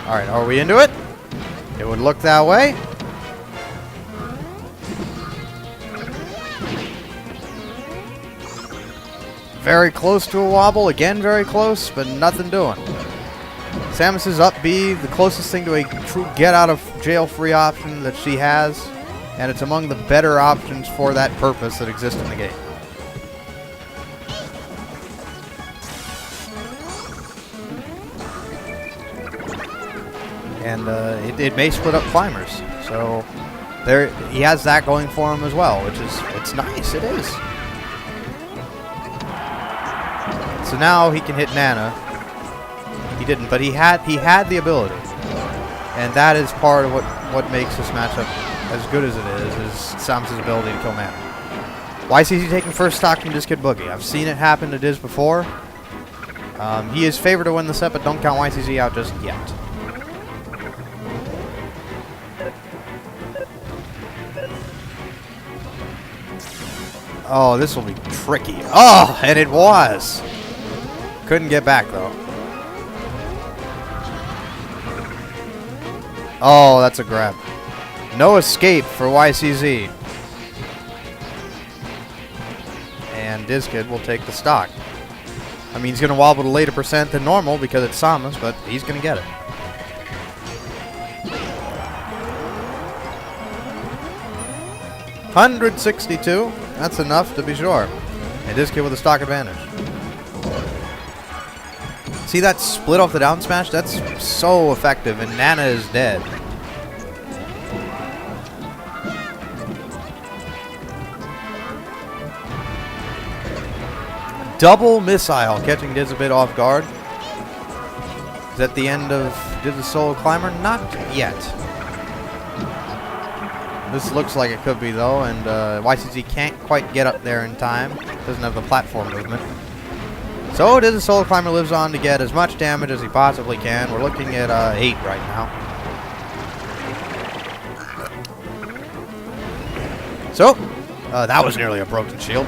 Alright, are we into it? It would look that way. Very close to a wobble. Again, very close, but nothing doing. Samus is up B, the closest thing to a true get-out-of-jail-free option that she has. And it's among the better options for that purpose that exist in the game. And it may split up climbers. So there, he has that going for him as well, which is, it's nice, it is. So now he can hit Nana. He didn't, but he had the ability. And that is part of what makes this matchup as good as it is Samus' ability to kill Nana. YCZ taking first stock from dizzkidboogie. I've seen it happen to Diz before. He is favored to win the set, but don't count YCZ out just yet. Oh, this will be tricky. Oh, and it was. Couldn't get back, though. Oh, that's a grab. No escape for YCZ. And dizzkid will take the stock. I mean, he's going to wobble to later percent than normal because it's Samus, but he's going to get it. $162. That's enough to be sure. And dizzkid with a stock advantage. See that split off the down smash? That's so effective, and Nana is dead. Double missile, catching Diz a bit off guard. Is that the end of Diz's solo climber? Not yet. This looks like it could be, though, and YCZ can't quite get up there in time. Doesn't have the platform movement. So Diz's solo climber lives on to get as much damage as he possibly can. We're looking at 8 right now. So, that was nearly a broken shield.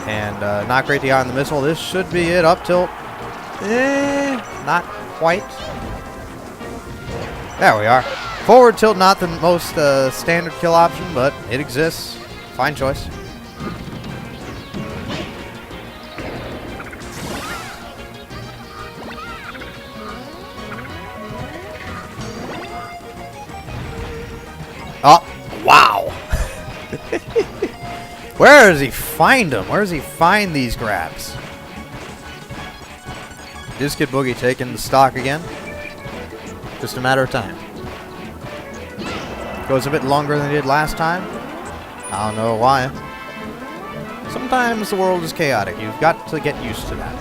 And not great to eye on the missile. This should be it. Up tilt. Not quite. There we are. Forward tilt, not the most standard kill option, but it exists. Fine choice. Oh, wow. Where does he find them? Where does he find these grabs? dizzkidboogie taking the stock again. Just a matter of time. Goes a bit longer than he did last time. I don't know why. Sometimes the world is chaotic. You've got to get used to that.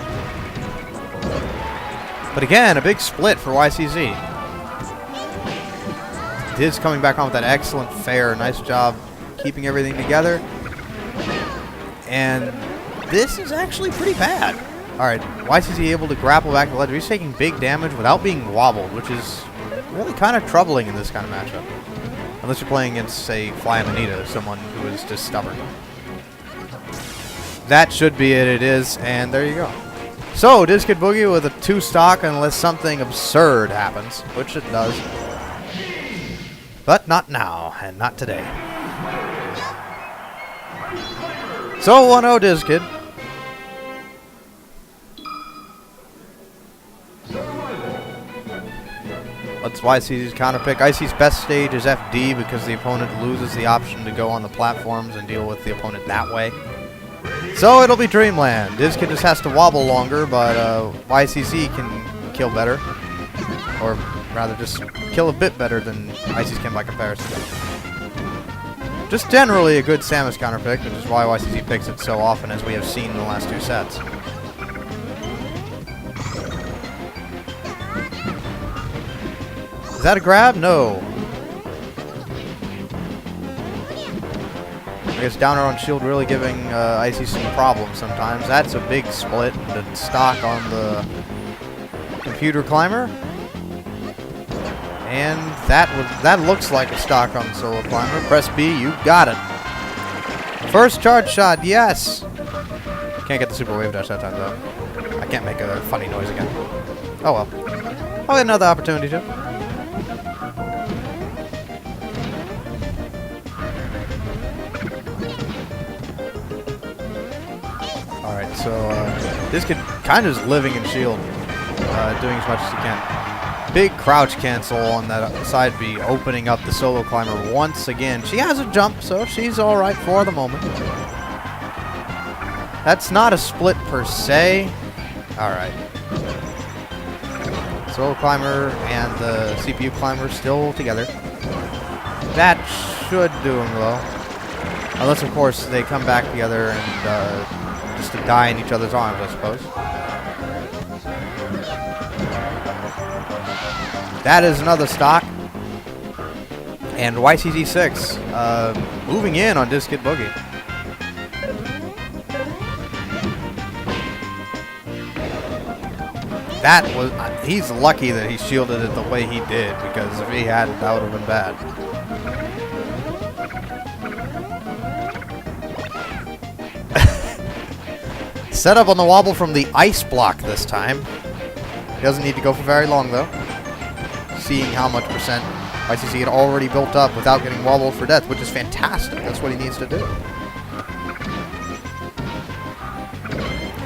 But again, a big split for YCZ. Diz coming back on with that excellent fair. Nice job keeping everything together. And this is actually pretty bad. Alright, YCZ able to grapple back to the ledge. He's taking big damage without being wobbled, which is really kind of troubling in this kind of matchup. Unless you're playing against, say, Fly Manita, someone who is just stubborn. That should be it. It is, and there you go. So, dizzkidboogie with a 2 stock unless something absurd happens, which it does. But not now, and not today. So 1-0 dizzkid. Let's YC's counter pick. Icy's best stage is FD because the opponent loses the option to go on the platforms and deal with the opponent that way. So it'll be Dreamland. dizzkid just has to wobble longer, but YCC can kill better. Or rather just kill a bit better than Icy's can by comparison. Just generally a good Samus counter pick, which is why YCZ picks it so often, as we have seen in the last 2 sets. Is that a grab? No. I guess down air on shield really giving Icy some problems sometimes. That's a big split. The stock on the computer climber. And that looks like a stock on the solo climber. Press B, you got it. First charge shot, yes. Can't get the super wave dash that time though. I can't make a funny noise again. Oh well. I'll get another opportunity to. Alright, so this kid kind of is living in shield, doing as much as he can. Big crouch cancel on that side B, opening up the solo climber once again. She has a jump, so she's alright for the moment. That's not a split per se. Alright. Solo climber and the CPU climber still together. That should do them well. Unless, of course, they come back together and just to die in each other's arms, I suppose. That is another stock. And ycz6 moving in on dizzkidboogie. That was... he's lucky that he shielded it the way he did, because if he hadn't, that would have been bad. Set up on the wobble from the ice block this time. He doesn't need to go for very long, though. Seeing how much percent ycz6 had already built up without getting wobbled for death, which is fantastic. That's what he needs to do.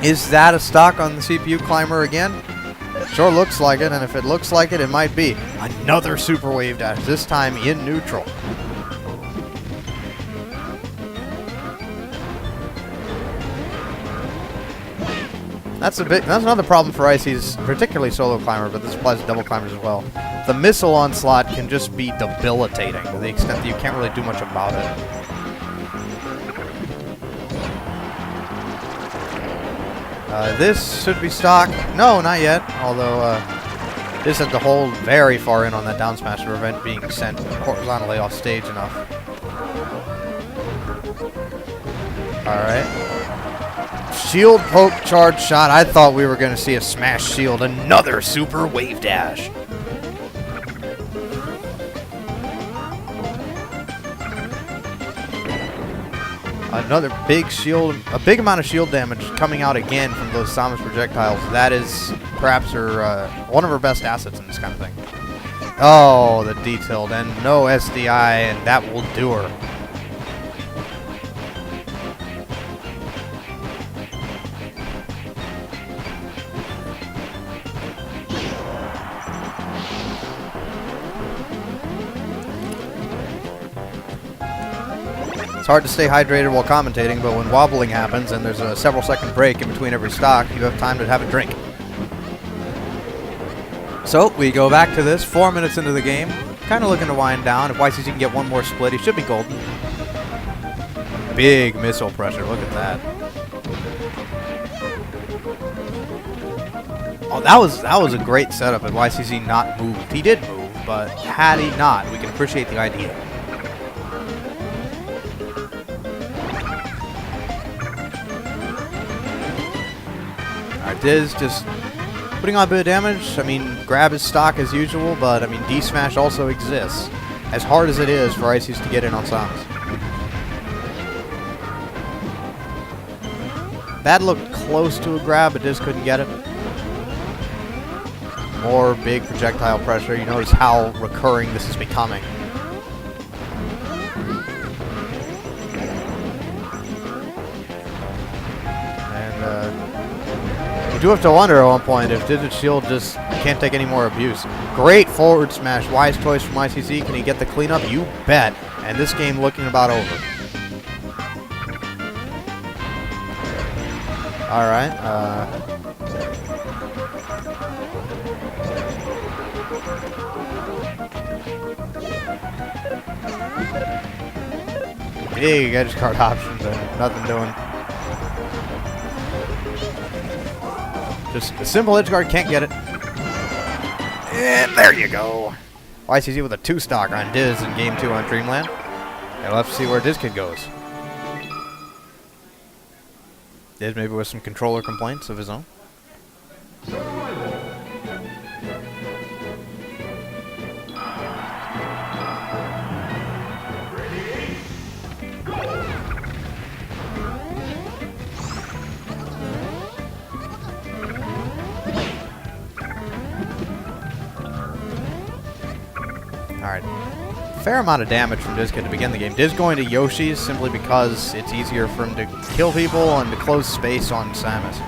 Is that a stock on the CPU climber again? Sure looks like it, and if it looks like it, it might be. Another super wave dash, this time in neutral. That's another problem for Icy's, particularly solo climber, but this applies to double climbers as well. The missile onslaught can just be debilitating to the extent that you can't really do much about it. This should be stock. No, not yet. Although this had to hold very far in on that down smash to prevent being sent horizontally off stage enough. Alright. Shield poke charge shot. I thought we were going to see a smash shield. Another super wave dash. Another big shield, a big amount of shield damage coming out again from those Samus projectiles. That is perhaps her, one of her best assets in this kind of thing. Oh, the detailed and no SDI, and that will do her. It's hard to stay hydrated while commentating, but when wobbling happens and there's a several second break in between every stock, you have time to have a drink. So, we go back to this, 4 minutes into the game. Kind of looking to wind down. If ycz6 can get one more split, he should be golden. Big missile pressure, look at that. Oh, that was a great setup, and ycz6 not moved. He did move, but had he not, we can appreciate the idea. Diz just putting on a bit of damage. I mean, grab his stock as usual, but I mean, D-Smash also exists. As hard as it is for ycz6 to get in on Samus. That looked close to a grab, but Diz couldn't get it. More big projectile pressure. You notice how recurring this is becoming. You do have to wonder at one point if Digit Shield just can't take any more abuse. Great forward smash. Wise choice from ycz6. Can he get the cleanup? You bet. And this game looking about over. Alright. Big edge guard options and nothing doing. Just a simple edge guard, can't get it. And there you go. ycz6 with a 2-stock on Diz in Game 2 on Dreamland. And we'll have to see where dizzkid goes. Diz maybe with some controller complaints of his own. Alright. Fair amount of damage from dizzkid to begin the game. Diz going to Yoshi's simply because it's easier for him to kill people and to close space on Samus.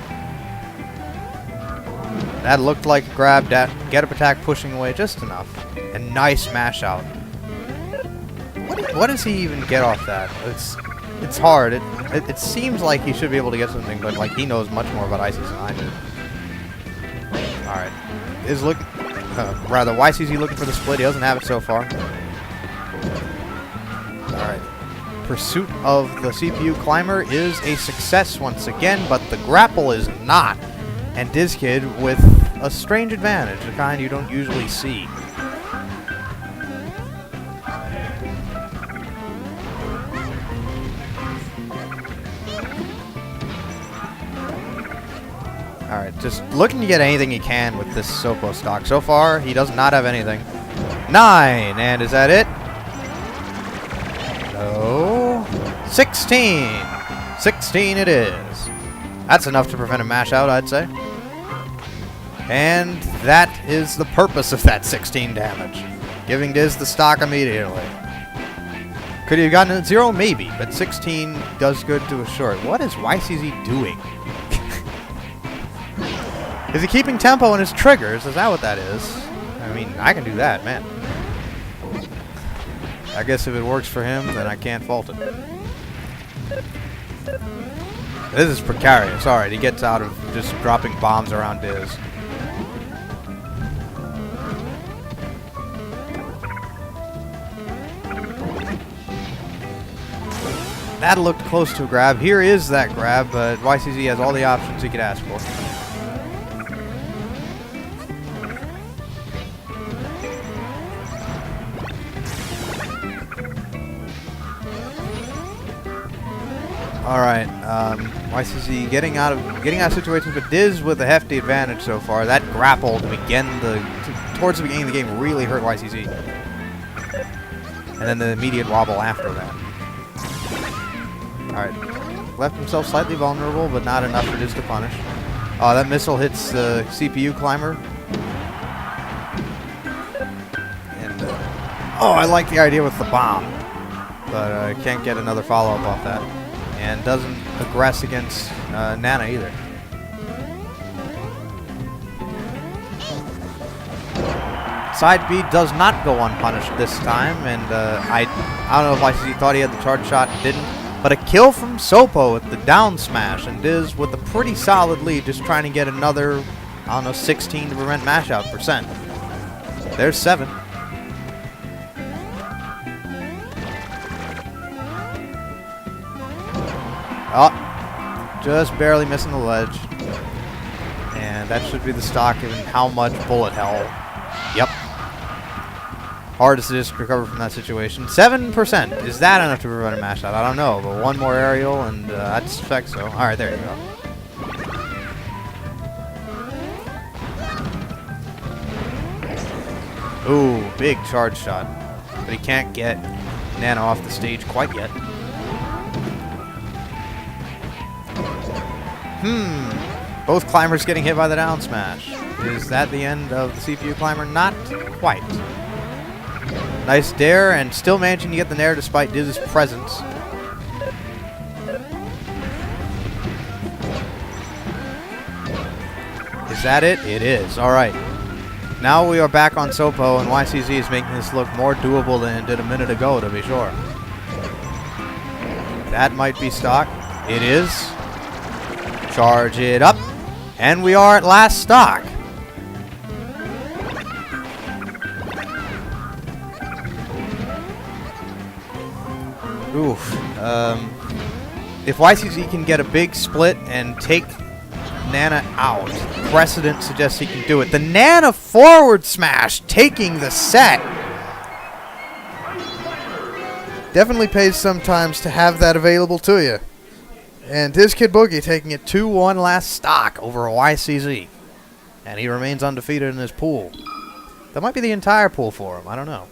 That looked like a grab. That get up attack pushing away just enough. And nice mash out. What does he even get off that? It's hard. It seems like he should be able to get something, but like he knows much more about ICs than I do. Alright. YCZ looking for the split. He doesn't have it so far. Alright. Pursuit of the CPU climber is a success once again, but the grapple is not. And dizzkid with a strange advantage, the kind you don't usually see. Alright, just looking to get anything he can with this Sopo stock. So far, he does not have anything. 9! And is that it? No. 16! 16 it is. That's enough to prevent a mash out, I'd say. And that is the purpose of that 16 damage. Giving Diz the stock immediately. Could he have gotten a 0? Maybe, but 16 does good to a short. What is YCZ doing? Is he keeping tempo in his triggers? Is that what that is? I mean, I can do that, man. I guess if it works for him, then I can't fault it. This is precarious. Alright, he gets out of just dropping bombs around Diz. That looked close to a grab. Here is that grab, but YCZ has all the options he could ask for. Alright, YCZ getting out of situations, but Diz with a hefty advantage so far. That grapple to begin towards the beginning of the game really hurt YCZ. And then the immediate wobble after that. Alright, left himself slightly vulnerable, but not enough for Diz to punish. Oh, that missile hits the CPU climber. And, oh, I like the idea with the bomb. But I can't get another follow-up off that. And doesn't aggress against Nana either. Side B does not go unpunished this time, and I don't know if YCZ thought he had the charge shot, didn't. But a kill from Sopo with the down smash, and Diz with a pretty solid lead, just trying to get another, I don't know, 16 to prevent mash out %. There's 7. Oh, just barely missing the ledge. And that should be the stock given how much bullet hell. Yep. Hardest to just recover from that situation. 7%. Is that enough to prevent a mash out? I don't know, but one more aerial and I'd suspect so. Alright, there you go. Ooh, big charge shot. But he can't get Nana off the stage quite yet. Both climbers getting hit by the down smash. Is that the end of the CPU climber? Not quite. Nice dare, and still managing to get the nair despite Diz's presence. Is that it? It is. Alright. Now we are back on Sopo, and YCZ is making this look more doable than it did a minute ago, to be sure. That might be stock. It is. Charge it up. And we are at last stock. Oof. If YCZ can get a big split and take Nana out, precedent suggests he can do it. The Nana forward smash taking the set. Definitely pays sometimes to have that available to you. And dizzkidboogie taking it 2-1 last stock over YCZ. And he remains undefeated in his pool. That might be the entire pool for him. I don't know.